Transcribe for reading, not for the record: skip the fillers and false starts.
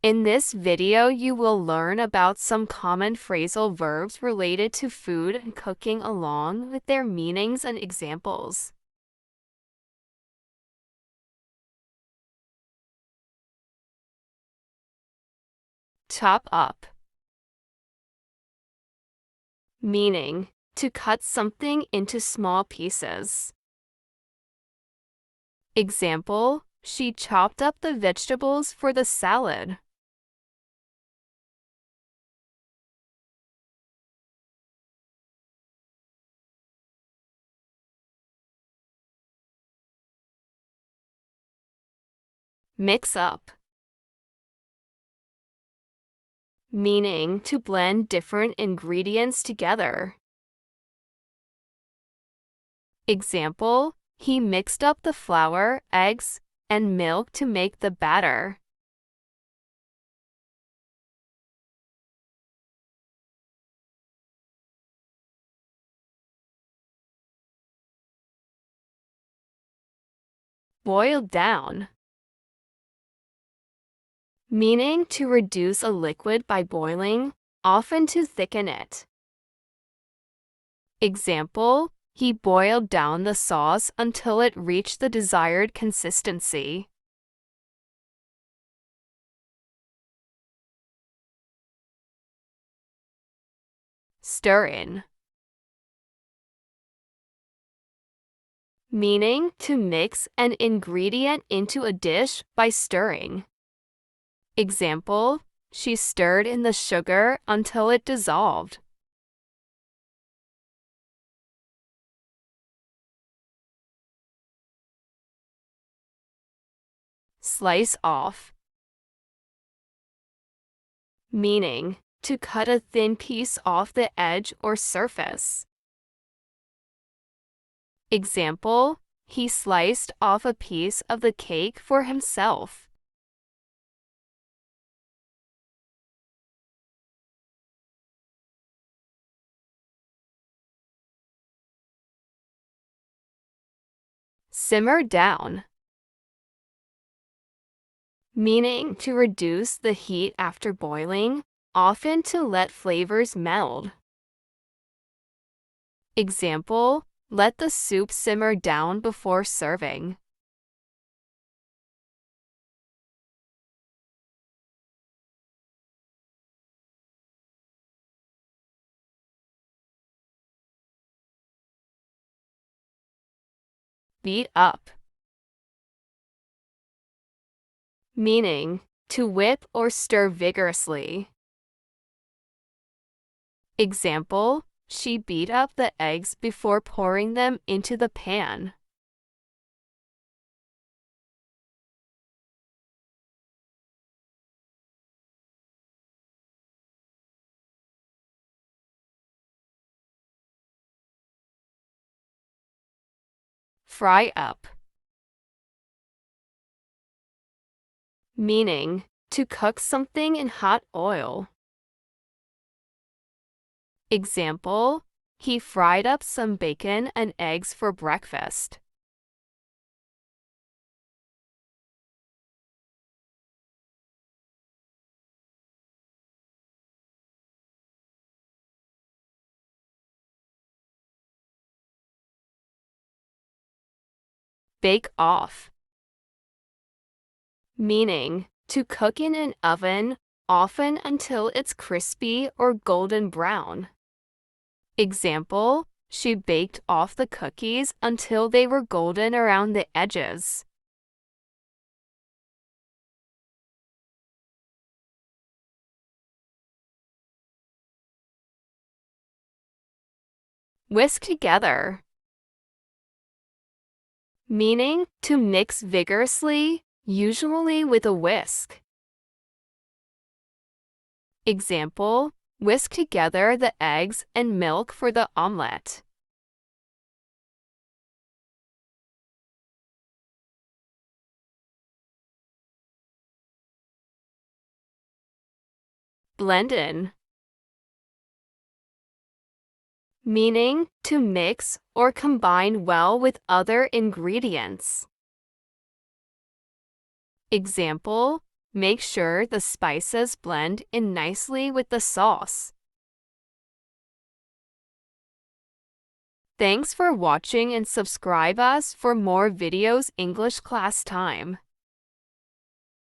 In this video, you will learn about some common phrasal verbs related to food and cooking along with their meanings and examples. Chop up. Meaning, to cut something into small pieces. Example, she chopped up the vegetables for the salad. Mix up. Meaning, to blend different ingredients together. Example, he mixed up the flour, eggs, and milk to make the batter. Boil down. Meaning, to reduce a liquid by boiling, often to thicken it. Example, he boiled down the sauce until it reached the desired consistency. Stir in. Meaning, to mix an ingredient into a dish by stirring. Example, she stirred in the sugar until it dissolved. Slice off. Meaning, to cut a thin piece off the edge or surface. Example, he sliced off a piece of the cake for himself. Simmer down. Meaning, to reduce the heat after boiling, often to let flavors meld. Example, let the soup simmer down before serving. Beat up. Meaning, to whip or stir vigorously. Example, she beat up the eggs before pouring them into the pan. Fry up. Meaning, to cook something in hot oil. Example, he fried up some bacon and eggs for breakfast. Bake off. Meaning, to cook in an oven, often until it's crispy or golden brown. Example, she baked off the cookies until they were golden around the edges. Whisk together. Meaning, to mix vigorously, usually with a whisk. Example, whisk together the eggs and milk for the omelette. Blend in. Meaning, to mix or combine well with other ingredients. Example, Make sure the spices blend in nicely with the sauce. Thanks for watching and subscribe us for more videos English class time.